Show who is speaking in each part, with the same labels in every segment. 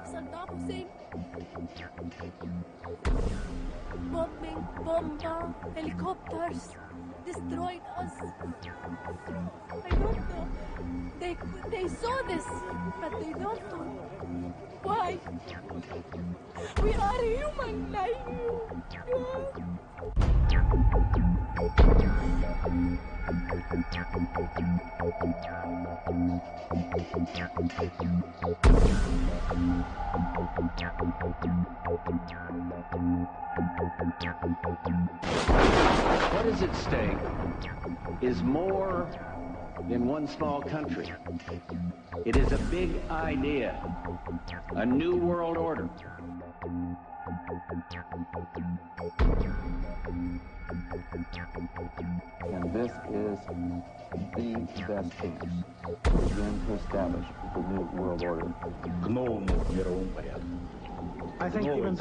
Speaker 1: Saddam Hussein. Bombing, bomba, helicopters destroyed us. I don't know. They saw this, but they don't know why. We are human like you.
Speaker 2: What is at stake is more than one small country. It is a big idea, a new world order.
Speaker 3: And this is the best chance to begin to establish the new world order.
Speaker 4: I think even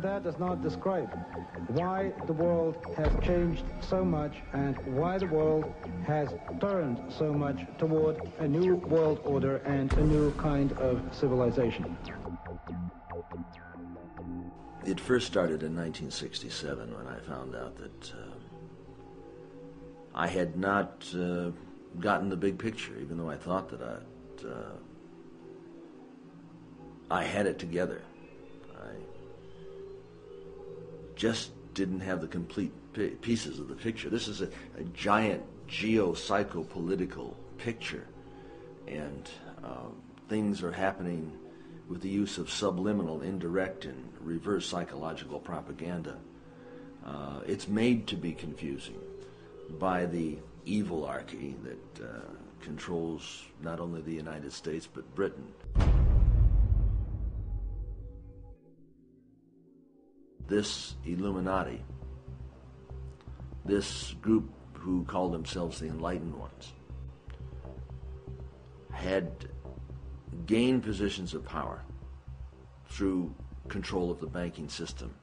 Speaker 4: that does not describe why the world has changed so much and why the world has turned so much toward a new world order and a new kind of civilization.
Speaker 5: It first started in 1967 when I found out that I had not gotten the big picture, even though I thought that I had it together. I just didn't have the complete pieces of the picture. This is a giant geo-psycho-political picture, and things are happening with the use of subliminal, indirect, and reverse psychological propaganda. It's made to be confusing by the evilarchy that controls not only the United States but Britain. This Illuminati, this group who call themselves the Enlightened Ones, had gained positions of power through control of the banking system.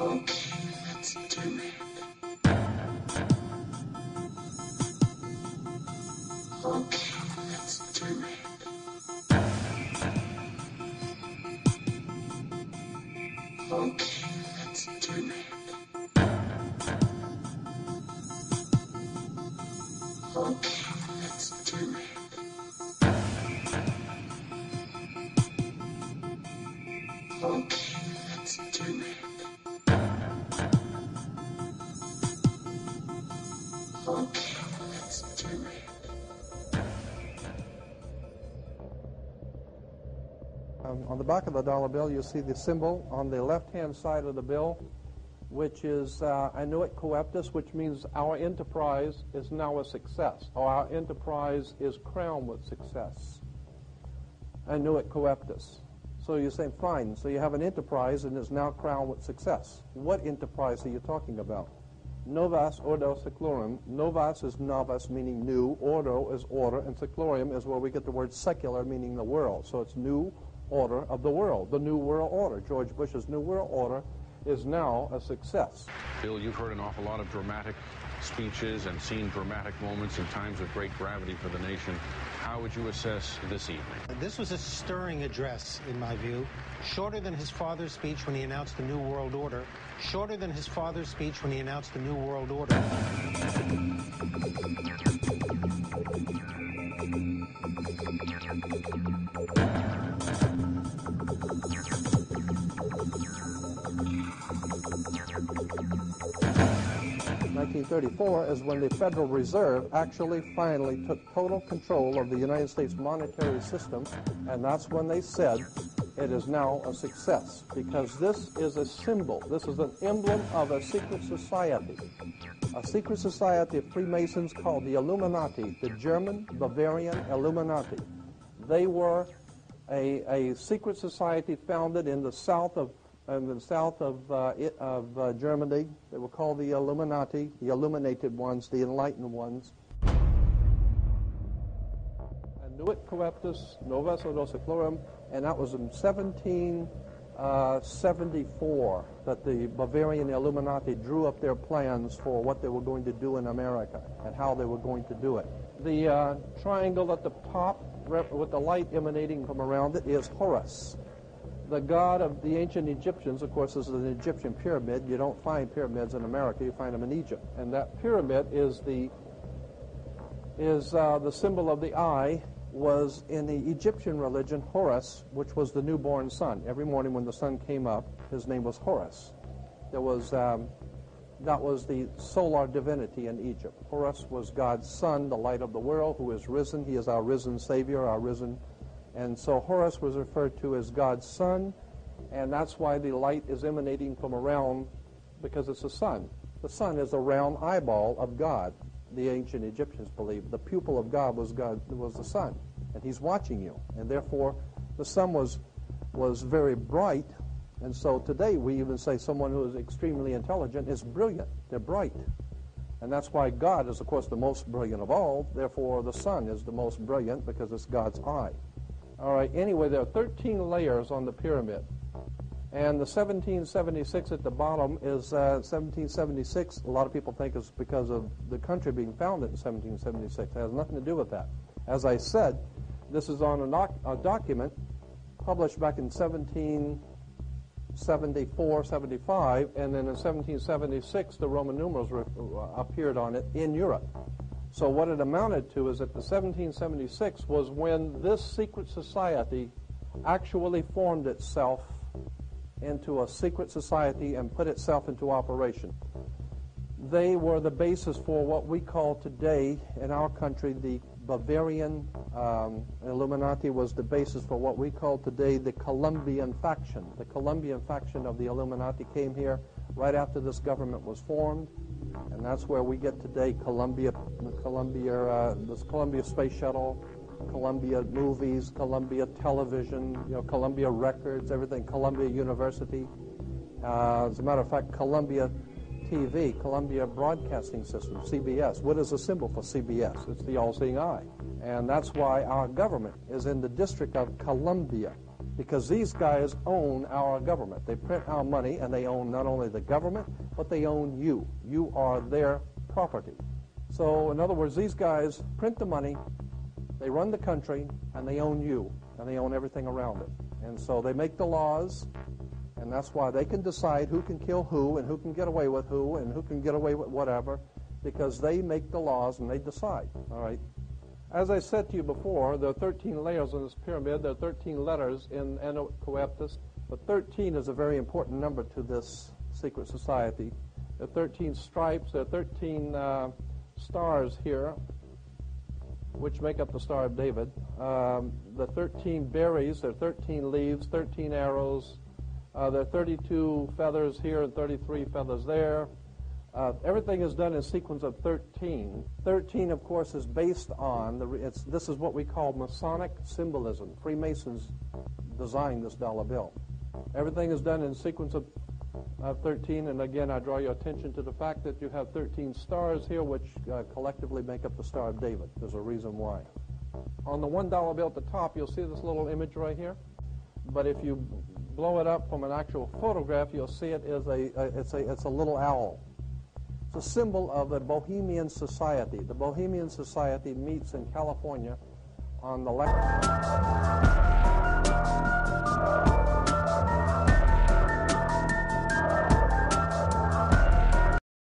Speaker 6: Okay, let's do it. Okay, let's do it. Okay, let's do it. Okay, let's do it. Okay, let's do it. Okay, let's do it.
Speaker 7: On the back of the dollar bill, you'll see the symbol on the left-hand side of the bill, which is annuit coeptus, which means our enterprise is now a success, or our enterprise is crowned with success. Annuit coeptus. So you're saying, fine, so you have an enterprise and is now crowned with success. What enterprise are you talking about? Novus ordo seclorum. Novus is novus, meaning new. Ordo is order, and seclorum is where we get the word secular, meaning the world. So it's new order of the world, the new world order. George Bush's new world order is now a success.
Speaker 8: Bill, you've heard an awful lot of dramatic speeches and seen dramatic moments in times of great gravity for the nation. How would you assess this evening?
Speaker 9: This was a stirring address, in my view, shorter than his father's speech when he announced the New World Order, shorter than his father's speech when he announced the New World Order.
Speaker 7: 1934 is when the Federal Reserve actually finally took total control of the United States monetary system, and that's when they said it is now a success, because this is a symbol, this is an emblem of a secret society of Freemasons called the Illuminati, the German Bavarian Illuminati. They were a secret society founded in the south of Germany. They were called the Illuminati, the illuminated ones, the enlightened ones. Nuit coeptis, novus odosiflorum, and that was in 1774 that the Bavarian Illuminati drew up their plans for what they were going to do in America and how they were going to do it. The triangle at the top with the light emanating from around it is Horus, the god of the ancient Egyptians. Of course, this is an Egyptian pyramid. You don't find pyramids in America, you find them in Egypt. And that pyramid is the symbol of the eye, was in the Egyptian religion Horus, which was the newborn sun. Every morning when the sun came up, his name was Horus. That was the solar divinity in Egypt. Horus was God's son, the light of the world, who is risen. He is our risen Savior, our risen. And so Horus was referred to as God's son, and that's why the light is emanating from around, because it's the sun. The sun is a round eyeball of God. The ancient Egyptians believed the pupil of God was the sun, and he's watching you, and therefore the sun was very bright. And so today we even say someone who is extremely intelligent is brilliant. They're bright, and that's why God is, of course, the most brilliant of all. Therefore the sun is the most brilliant because it's God's eye. All right, anyway, there are 13 layers on the pyramid. And the 1776 at the bottom is 1776. A lot of people think it's because of the country being founded in 1776. It has nothing to do with that. As I said, this is on a document published back in 1774, 75, and then in 1776 the Roman numerals appeared on it in Europe. So what it amounted to is that the 1776 was when this secret society actually formed itself into a secret society and put itself into operation. They were the basis for what we call today in our country the Bavarian Illuminati was the basis for what we call today the Colombian faction. The Colombian faction of the Illuminati came here right after this government was formed, and that's where we get today Columbia Space Shuttle, Columbia Movies, Columbia Television, Columbia Records, everything, Columbia University. As a matter of fact, Columbia TV, Columbia Broadcasting System, CBS. What is the symbol for CBS? It's the all-seeing eye. And that's why our government is in the District of Columbia, because these guys own our government. They print our money, and they own not only the government, but they own you. You are their property. So, in other words, these guys print the money, they run the country, and they own you, and they own everything around it. And so they make the laws, and that's why they can decide who can kill who, and who can get away with who, and who can get away with whatever, because they make the laws and they decide, all right? As I said to you before, there are 13 layers in this pyramid. There are 13 letters in Nuit coeptis, but 13 is a very important number to this secret society. There are 13 stripes. There are 13 stars here, which make up the Star of David. The 13 berries, there are 13 leaves, 13 arrows. There are 32 feathers here and 33 feathers there. Everything is done in sequence of 13. 13, of course, is based on, this is what we call Masonic symbolism. Freemasons designed this dollar bill. Everything is done in sequence of 13, and again, I draw your attention to the fact that you have 13 stars here, which collectively make up the Star of David. There's a reason why. On the $1 bill at the top, you'll see this little image right here, but if you blow it up from an actual photograph, you'll see it is it's a little owl. It's a symbol of a Bohemian society. The Bohemian society meets in California on the left.